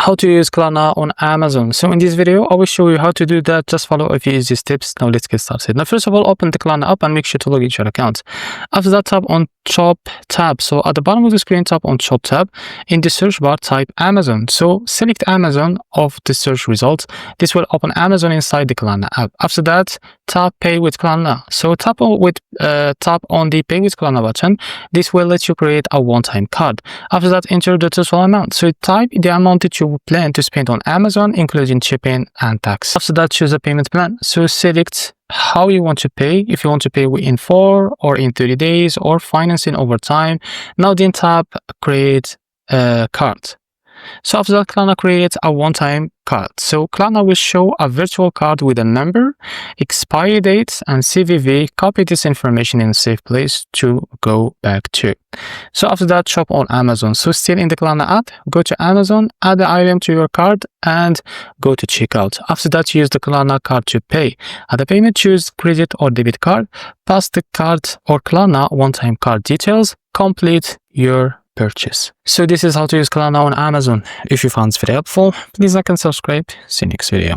How to use Klarna on Amazon. So in this video, I will show you how to do that. Just follow a few easy steps. Now let's get started. Now, first of all, open the Klarna app and make sure to log into your account. After that, tap on Shop tab. So at the bottom of the screen, tap on Shop tab. In the search bar, type Amazon. So select Amazon of the search results. This will open Amazon inside the Klarna app. After that, tap Pay with Klarna. So tap on the Pay with Klarna button. This will let you create a one-time card. After that, enter the total amount. So type the amount that you plan to spend on Amazon, including shipping and tax. After that, choose a payment plan. So select how you want to pay, if you want to pay in 4 or in 30 days or financing over time. Now then tap Create a Card. So after that, Klarna creates a one-time card. So Klarna will show a virtual card with a number, expiry date, and CVV. Copy this information in a safe place to go back to. So after that, shop on Amazon. So still in the Klarna app, go to Amazon, add the item to your card, and go to checkout. After that, use the Klarna card to pay. At the payment, choose credit or debit card. Pass the card or Klarna one-time card details. Complete your purchase. So this is how to use Klarna on Amazon. If you found this video helpful, please like and subscribe. See you next video.